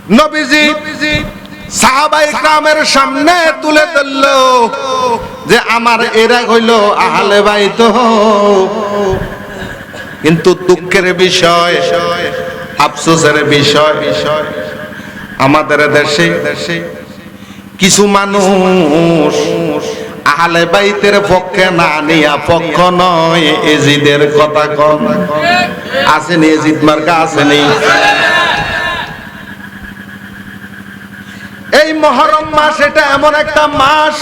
নবীজি সাহাবায়ে কেরামের সামনে তুলে ধরলো যে আমার এরা হইল আহলে বাইত। কিন্তু দুঃখের বিষয়, আফসোসের বিষয়, আমাদের দেশে কিছু মানুষ আহলে বাইতের পক্ষে না নিয়া পক্ষ নয় এজিদের কথা কন। আসেনি এজিদ মার্কা আসেনি? এই মুহররম মাস এটা এমন একটা মাস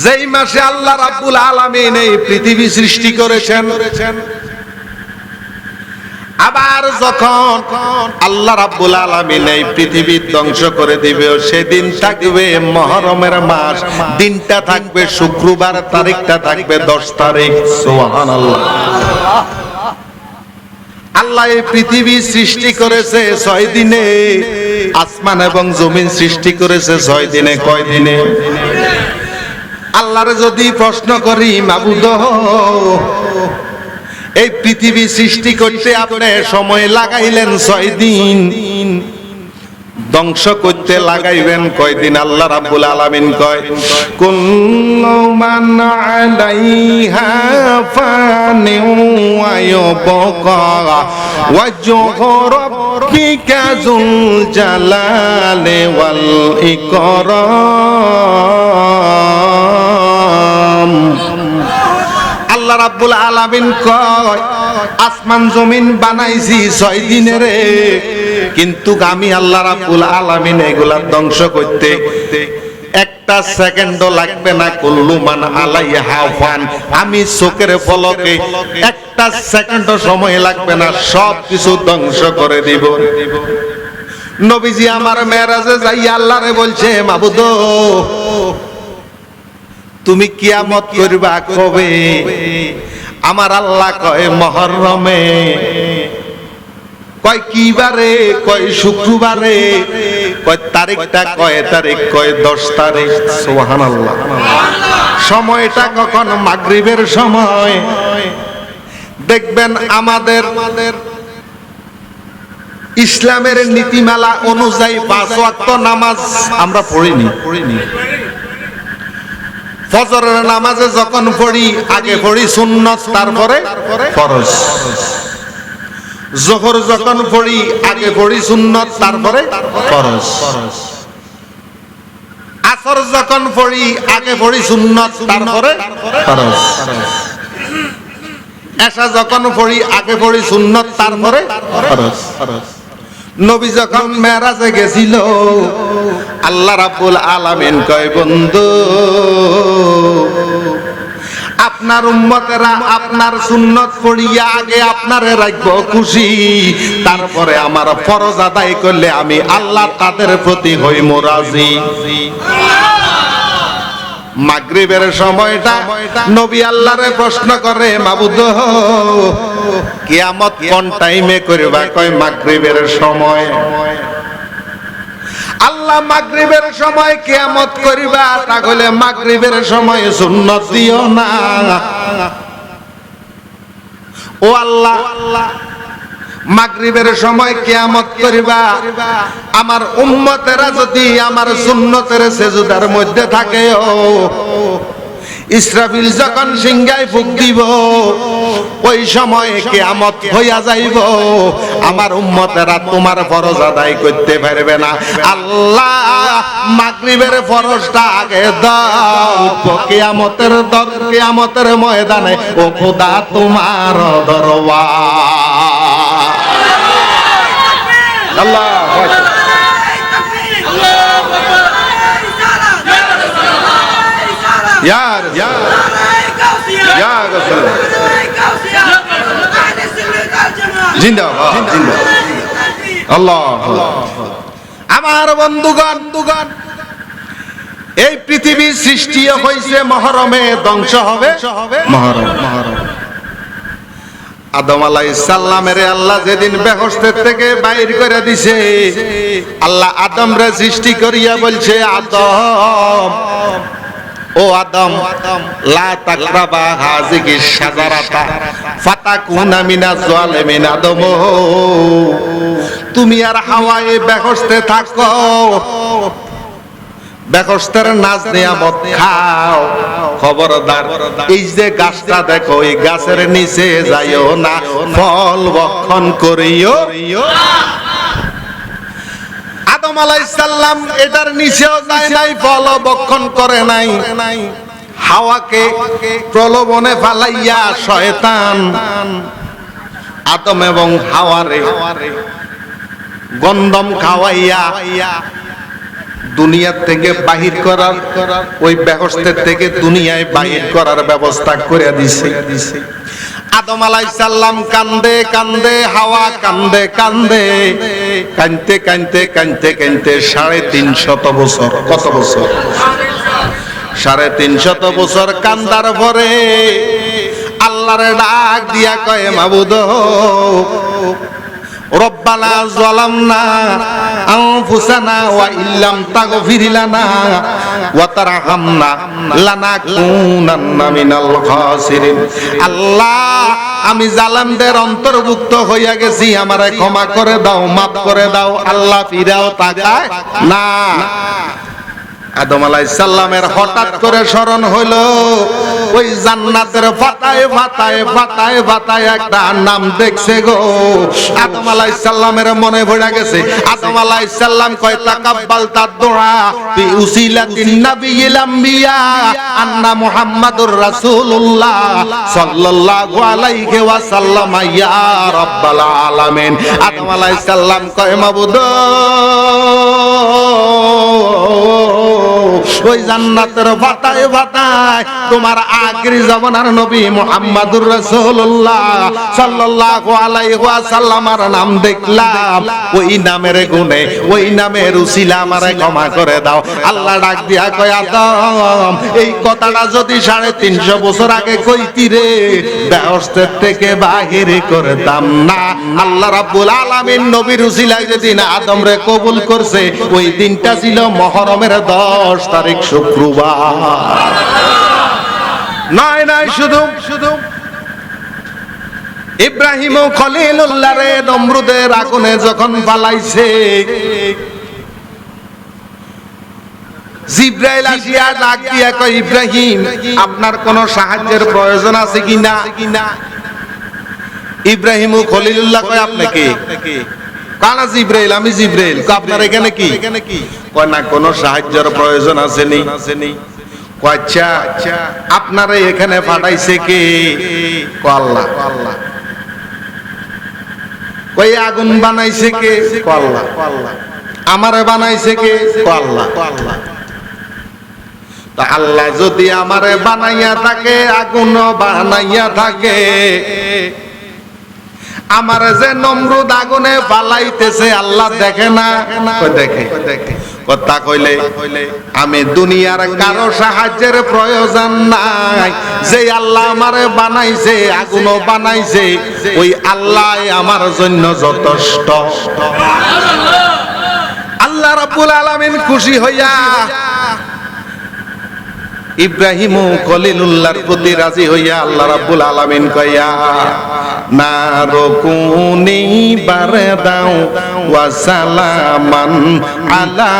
যেই মাসে আল্লাহ রাব্বুল আলামিন এই পৃথিবী সৃষ্টি করেছেন। আবার যখন আল্লাহ রাব্বুল আলামিন এই পৃথিবী ধ্বংস করে দিবে সেদিন থাকবে মুহররমের মাস। দিনটা থাকবে শুক্রবার, তারিখটা থাকবে 10 তারিখ। সুবহানাল্লাহ। আল্লাহ এই পৃথিবী সৃষ্টি করেছে 6 দিনে, আসমান এবং জমিন সৃষ্টি করেছে 6 দিনে। কয় দিনে? আল্লাহর যদি প্রশ্ন করি, মাবুদ এই পৃথিবী সৃষ্টি করতে আপনি সময় লাগাইলেন 6 দিন, ধ্বংস করতে লাগাইবেন কয়দিন? আল্লাহ রাব্বুল আলামিন কয় কুল্লু মান আলাইহা ফানিন ওয়া ইয়াবকা ওয়াজহু রাব্বিকা যুল জালালি ওয়াল ইকরাম। আল্লাহ রাব্বুল আলামিন কয় আসমান জমিন বানাইছি 6 দিনে রে, কিন্তু আমি আল্লাহ রাব্বুল আলামিন এগুলা ধ্বংস করতে একটা সেকেন্ডও লাগবে না। কুল্লু মান আলাইহা ফান, আমি চোখের পলকে একটা সেকেন্ডও সময় লাগবে না, সব কিছু ধ্বংস করে দিব। নবীজি আমার মেরাজে যাই আল্লাহরে বলছে, মাবুদ তুমি কিয়ামত করবা কবে? আমার আল্লাহ কয় মুহররমে। কয় কি বারে? কয় শুক্রবারে। কয় তারিখটা? কয় তারিখ? কয় 10 তারিখ। সুবহানাল্লাহ। সময়টা কখন? মাগরিবের সময়। দেখবেন আমাদের ইসলামের নীতিমালা অনুযায়ী 5 ওয়াক্ত নামাজ আমরা পড়িনি। ফজরের নামাজে যখন পড়ি আগে পড়ি সুন্নত, তারপরে ফরজ। যোহর যখন পড়ি আগে পড়ি সুন্নত, তারপরে ফরজ। আসর যখন পড়ি আগে পড়ি সুন্নত, তারপরে ফরজ। এশা যখন পড়ি আগে পড়ি সুন্নত, তারপরে ফরজ। নবী যখন মেরাজে গেছিল আল্লাহ রাব্বুল আলামিন কয় বন্ধু আপনার উম্মতেরা আপনার সুন্নত পড়িয়া আগে আপনারে রাখবো খুশি, তারপরে আমার ফরজ আদায় করলে আমি আল্লাহ তাদের প্রতি হইব রাজি। মাগরিবের সময়টা নবী আল্লাহরে প্রশ্ন করে, মাবুদ কিয়ামত কোন টাইমে করবা? কয় মাগরিবের সময়। আল্লাহ মাগরিবের সময় কিয়ামত করিবা, তাহলে মাগরিবের সময় সুন্নত দিও না। ও আল্লাহ মাগরিবের সময় কিয়ামত করিবা, আমার উম্মতেরা যদি আমার সুন্নতের সেজদার মধ্যে থাকে, ইসরাফিল যখন সিংহায় ফুঁক দিব ওই সময় কিয়ামত হইয়া যাইব, আমার উম্মতেরা তোমার ফরজ আদায় করতে পারবে না। আল্লাহ মাগরিবের ফরজটা আগে দাও, কিয়ামতের ময়দানে ও খোদা তোমার দরবার। আল্লাহ আমার বন্ধুগণ, এই পৃথিবীর সৃষ্টি হয়েছে মুহররমে, ধ্বংস হবে মুহররম। আদম আলাইহিস সালামের আল্লাহ যেদিন বেহেশতের থেকে বাইর করে দিছে, আল্লাহ আদমরে সৃষ্টি করিয়া বলছে, আদম ও আদম লা তাকরাবা হাযিহি শাজারাতা ফাতাকুনা মিনাজ জালিমিন। আদম তুমি আর হাওয়ায় বেহেশতে থাকো, বেহেশতের নাজ নিয়ামত খাও। খবরদার এই যে গাছটা দেখো, এই গাছের নিচে যাইও না, ফল ভক্ষণ করিও। আদম আলাইহিস সালাম এটার নিচেও যায় নাই, ফল ভক্ষণ করে নাই। হাওয়াকে প্রলোভনে ফালাইয়া শয়তান আদম এবং হাওয়ারে গন্ধম খাওয়াইয়া দুনিয়া থেকে বাহির করার, ওই বেহেশতের থেকে দুনিয়ায় বাহির করার ব্যবস্থা করে দিছে। আদম আলাইহিস সালাম কান্দে কান্দে, হাওয়া কান্দে কান্দে, কানতে কানতে কানতে কানতে 350 বছর। কত বছর? 350 বছর কান্দার পরে আল্লাহরে ডাক দিয়া কয়, মাবুদ রব্বানা যালামনা আনফুসানা ওয়া ইল্লাম তাগফির লানা ওয়া তারহামনা লানাকুনান্না মিনাল খাসিরিন। আল্লাহ, আমি জালেমদের অন্তর্ভুক্ত হইয়া গেছি, আমারে ক্ষমা করে দাও, মাফ করে দাও। আল্লাহ ফিরাও তাকায় না। আদম আলাইহিস সালামের হঠাৎ করে স্মরণ হইল, ওই জান্নাতের পাতায় পাতায় পাতায় পাতায় একটা নাম দেখছে গো। আদম আলাইহিস সালামের মনে পড়ে গেছে। আদম আলাইহিস সালাম কয়, তাকাব্বাল তাদুআ বি উসিলাতিন নাবিয়িল আম্বিয়া আন্না মুহাম্মাদুর রাসূলুল্লাহ সাল্লাল্লাহু আলাইহি ওয়াসাল্লাম ইয়া রাব্বাল আলামিন। আদম আলাইহিস সালাম কয়, মাবুদ ওই জান্নাতের পাতায় পাতায় তোমার আখির জামানার নবী মুহাম্মাদুর রাসূলুল্লাহ সাল্লাল্লাহু আলাইহি ওয়াসাল্লামের নাম দেখলাম, ওই নামের গুণে, ওই নামের উসিলা আমারে ক্ষমা করে দাও। আল্লাহ ডাক দিয়া কয়, আদম, এই কথাটা যদি 350 বছর আগে কইতি রে, বেহেশতের থেকে বাহির করতাম না। আল্লাহ রাব্বুল আলামিন নবীর উসিলায় যেদিন আদম রে কবুল করছে, ওই দিনটা ছিল মুহররমের 10 তারিখ, শুক্রবার। নাই নাই, শুধু শুধু ইব্রাহিম খলিলুল্লাহ রে নমরুদের আগুনে যখন ফালাইছে, জিবরাইল আসিয়া ডাক দিয়া কয়, ইব্রাহিম, আপনার কোন সাহায্যের প্রয়োজন আছে কিনা? ইব্রাহিম খলিলুল্লাহ কয়, আপনি কে? কানা জিবরাইল, আমি জিবরাইল। আপনার এখানে কি? কয় না, কোন সাহায্যের প্রয়োজন আসেনি। কয়, আচ্ছা, আপনারে এখানে পাঠাইছে কে? কয়, আল্লাহ। কয়, আগুন বানাইছে কে? কয়, আল্লাহ। আমারে বানাইছে কে? কয়, আল্লাহ। তা আল্লাহ যদি আমারে বানাইয়া থাকে, আগুন বানাইয়া থাকে, আমার যে নমরুদ আগুনে পালাইতেছে আল্লাহ দেখে না? দেখে। কথা কইলে আমি দুনিয়ার কারো সাহায্যের প্রয়োজন নাই। যে আল্লাহ আমারে বানাইছে, আগুনও বানাইছে, ওই আল্লাহ আমার জন্য যথেষ্ট। আল্লাহ রাব্বুল আলামিন খুশি হইয়া ইব্রাহিম খলিলুল্লাহর প্রতি রাজি হইয়া আল্লাহ রাব্বুল আলামিন কইয়া, নারকুনি বারদাও ওয়া সালামান আলা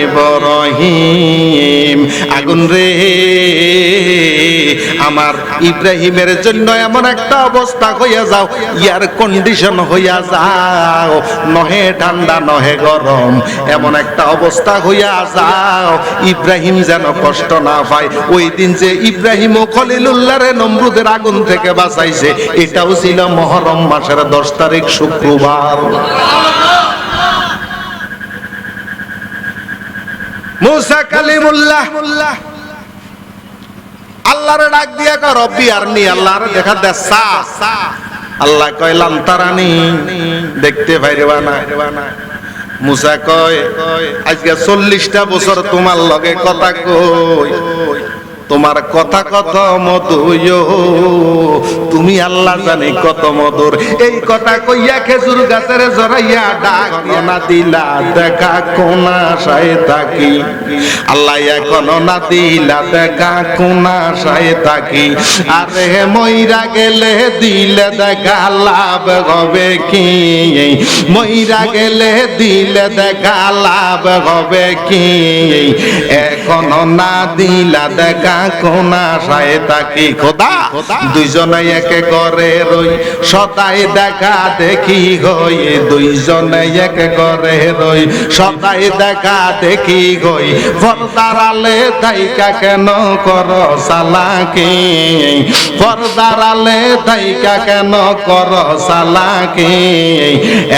ইব্রাহিম। আগুন রে, আমার ইব্রাহিমের জন্য এমন একটা অবস্থা হইয়া যাও, এয়ার কন্ডিশন হইয়া যাও, নহে ঠান্ডা নহে গরম, এমন একটা অবস্থা হইয়া যাও, ইব্রাহিম যেন কষ্ট না পায়। ওই দিন যে ইব্রাহিম ও খলিলুল্লাহরে নমরুদের আগুন থেকে বাঁচাইছে, এটাও ছিল মুহররম মাসের 10 তারিখ, শুক্রবার। মুসা কালিমুল্লাহ আল্লাহরে ডাক দিয়া কয়, রব্বি আরনি, আল্লাহরে দেখা দেছা। আল্লাহ কয়, লান তারানি, দেখতে পাইরবা না। মুসা কয়, আজকে 40টা বছর তোমার লগে কথা কই, তোমার কথা কত মধুর, তুমি আল্লাহ জানি কত মধুর। এই কথা কইয়া খেজুর গাছের জড়াইয়া ডাক না দিলা দেখা কোন আশায় থাকি, আল্লাহ এখনো না দিলা দেখা কোন আশায় থাকি। আরে মইরা গেলে দিলে দেখা লাভ হবে কি, মইরা গেলে দিলে দেখা লাভ হবে কি, এখনো না দিলা দেখা কোন আশায় থাকি। খোদা দুইজনে একে করে রই সদাই দেখা দেখি হই, দুইজনে একে করে রই সদাই দেখা দেখি হই, পর্দার আলে তাইকা কেন কর সালাকি, পর্দার আলে তাইকা কেন কর সালাকি,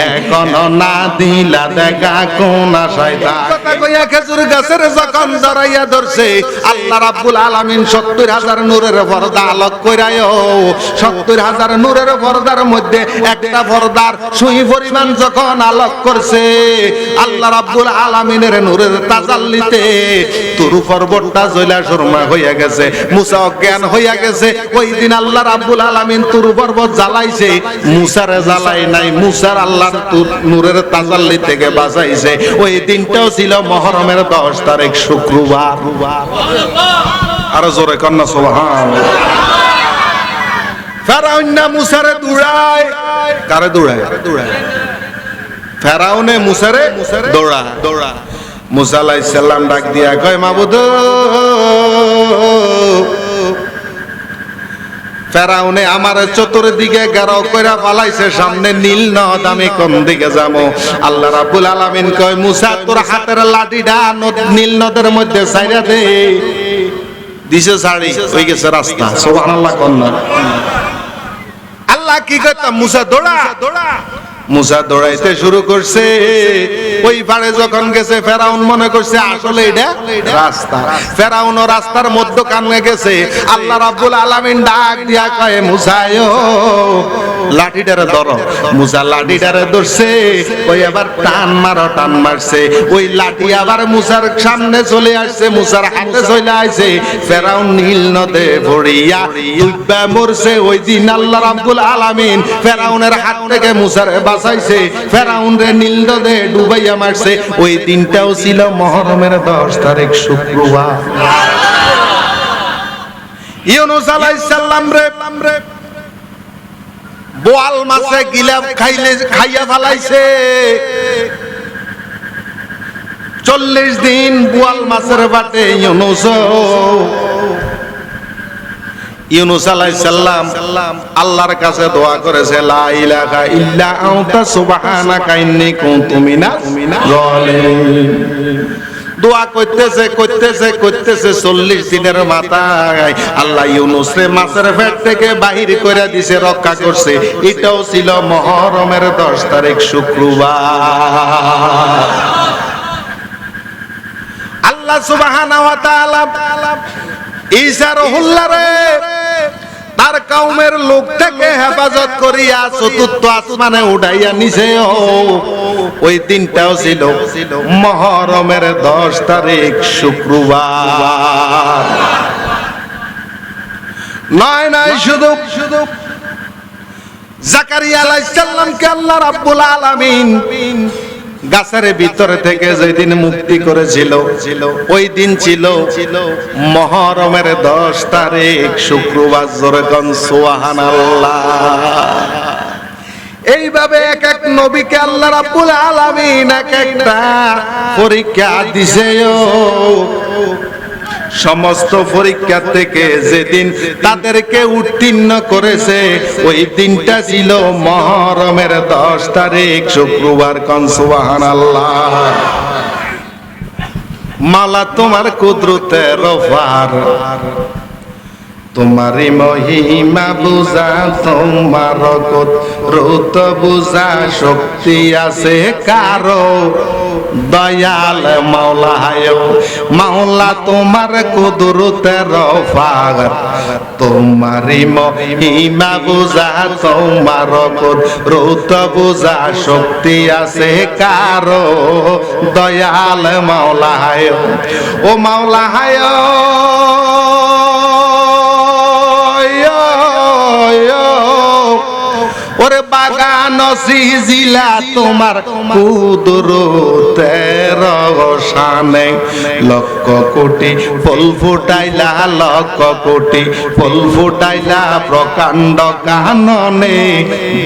এখনো না দিলা দেখা কোন আশায় থাকি। কথা কইয়া খেজুর গাছের যখন জড়াইয়া ধরছে আল্লাহ রাব্বুল আলামিন ৭০,০০০ নূরের পর্দা আলোক কইরায়ও ৭০,০০০ নূরের পর্দার মধ্যে একটা পর্দার সুই পরিমাণ যখন আলোক করছে আল্লাহ রাব্বুল আলামিনের নূরের তাজাল্লিতে তুরু পর্বতটা জ্বলা সুরমা হইয়া গেছে, মুসা অজ্ঞান হইয়া গেছে। ওই দিন আল্লাহ রাব্বুল আলামিন তুরু পর্বত জ্বালাইছে, মুসারে জ্বালাই নাই, মুসার আল্লাহর নূরের তাজাল্লি থেকে বাঁচাইছে। ওই দিনটাও ছিল মুহররমের 10 তারিখ শুক্রবার। আরো জোরে কন্যা সুবহানাল্লাহ। ফেরাউন না মুসারে দৌড়ায়, কারে দৌড়ায়? ফেরাউনে মুসারে দৌড়া। মুসা আলাইহিস সালাম ডাক দিয়া কয় মাবুদ, ফেরাউনে আমার চতুর্দিকে ঘেরাও কইরা ফালাইছে, সামনে নীল নদ, আমি কোন দিকে যাবো? আল্লাহ রাব্বুল আলামিন কয় মুসা তোর হাতের লাঠিটা নীল নদের মধ্যে ছাইরা দে। দিছে ছাড়ি, হয়ে গেছে রাস্তা। সুবহানাল্লাহ কন্যা। আল্লাহ কি কইতা মুসা দৌড়া। মুসা দৌড়াইতে শুরু করছে। ওই পারে যখন গেছে ফেরাউন মনে করছে আসলে এটা রাস্তা। ফেরাউন ও রাস্তার মধ্যখানে গেছে। আল্লাহ রাব্বুল আলামিন ডাক দিয়া কয় মুসায়ো লাঠিটারে ধরো। মুসা লাঠিটারে ধরছে, ওই আবার টান মারো, টান মারছে। ওই লাঠি আবার মুসার সামনে চলে আসছে, মুসার হাতে চলে আসছে। ফেরাউন নীল নদে পড়িয়া ডুববা মরছে। ওই দিন আল্লাহ রাব্বুল আলামিন ফেরাউনের হাত থেকে মুসারে বাঁচাইছে, ফেরাউন রে নীল নদে ডুবাইয়া মারছে। ওই দিনটাও ছিল মুহররমের 10 তারিখ শুক্রবার। ইউনূস আলাইহিস সালাম রে বোয়াল মাছে গিলাপ খাইয়া ফেলাইছে। 40 দিন বোয়াল মাছের বাটে ইউনূস আলাইহিস সালাম আল্লাহর কাছে দোয়া করেছে, লা ইলাহা ইল্লা আনতা সুবহানাকা ইন্নী কুনতু মিনাজ জালিমিন। দোয়া করতেছে 40 দিনের মাথায় আল্লাহ ইউনূসরে মাছের পেট থেকে বাহির করে দিছে, রক্ষা করছে। এটাও ছিল মুহররমের 10 তারিখ শুক্রবার। আল্লাহ সুবহানাহু ওয়া তাআলা ঈসা রুহুল্লাহরে তার কওমের লোক থেকে হেফাজত করিয়া চতুর্থ আসমানে উঠাইয়া নিছে। ওই দিনটাও ছিল মুহররমের 10 তারিখ শুক্রবার। নয় শুধু জাকারিয়া আলাইহিস সালামকে আল্লাহ রাব্বুল আলামিন গাছের ভিতরে থেকে যেদিন মুক্তি করেছিল ওই দিন ছিল মুহররমের 10 তারিখ শুক্রবার। জোরে কোন সুবহানাল্লাহ। এইভাবে এক এক নবীকে আল্লাহ রাব্বুল আলামিন এক একটা পরীক্ষা দিছে। সমস্ত পরীক্ষা থেকে যেদিন তাদেরকে উত্তীর্ণ করেছে ওই দিনটা ছিল মুহররমের 10 তারিখ শুক্রবার। কোন সুবহানাল্লাহ। মালা তোমার কুদরতের রফার, তোমারি মহিমা বুঝা, তোমার কুদরত বুঝা শক্তি আছে কারো? দয়াল মাওলা তোমার কুদরতের রফার, তোমারি মহিমা বুঝা, তোমার কুদরত বুঝা শক্তি আছে কারো? দয়াল মাওলা ও মাওলা ওরে বাগান সিজিলা তোমার কুদরতের শানে লক্ষ কোটি ফুল ফুটাইলা লক্ষ কোটি ফুল ফুটাইলা প্রকাণ্ড কাননে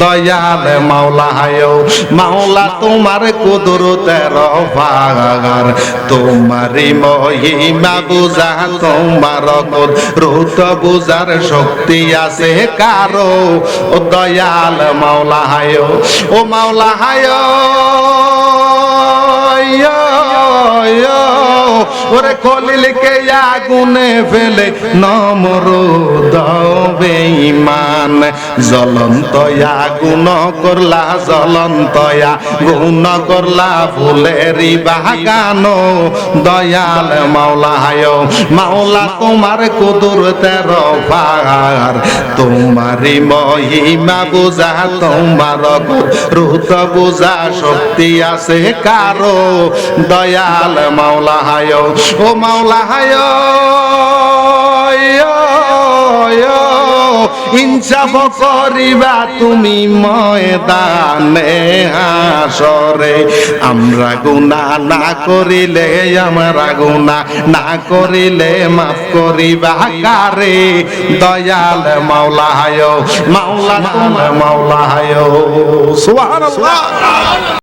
দয়াল মাওলা হায়ো মাওলা তোমার কুদরতের ভাগার তোমারই মহিমা বুঝা তোমার কুদরত বুঝার শক্তি আছে কারো ও দয়াল মাওলা হায়ো ও মাওলা হায়ো ওরে খলিলকে আগুনে ফেলে নমরুদ বেঈমান জ্বলন্ত আগুন করলা জ্বলন্ত আগুন করলা ফুলেরই বাগান দয়াল মাওলা হায়ো মাওলা তোমার কুদরতের ভার তোমারই মহিমা বুঝা তোমার কুদরত বুঝা শক্তি আছে কারো দয়াল মাওলা হায়ো ও মাওলা হায়ো ইনসাফ করিবা তুমি ময়দানে হাসরে আমরা গুনাহ না করিলে আমরা গুনাহ না করিলে মাফ করিবা কারে দয়াল মাওলা হায়ো মাওলা তোমার মাওলা হায়ো সুবহানাল্লাহ।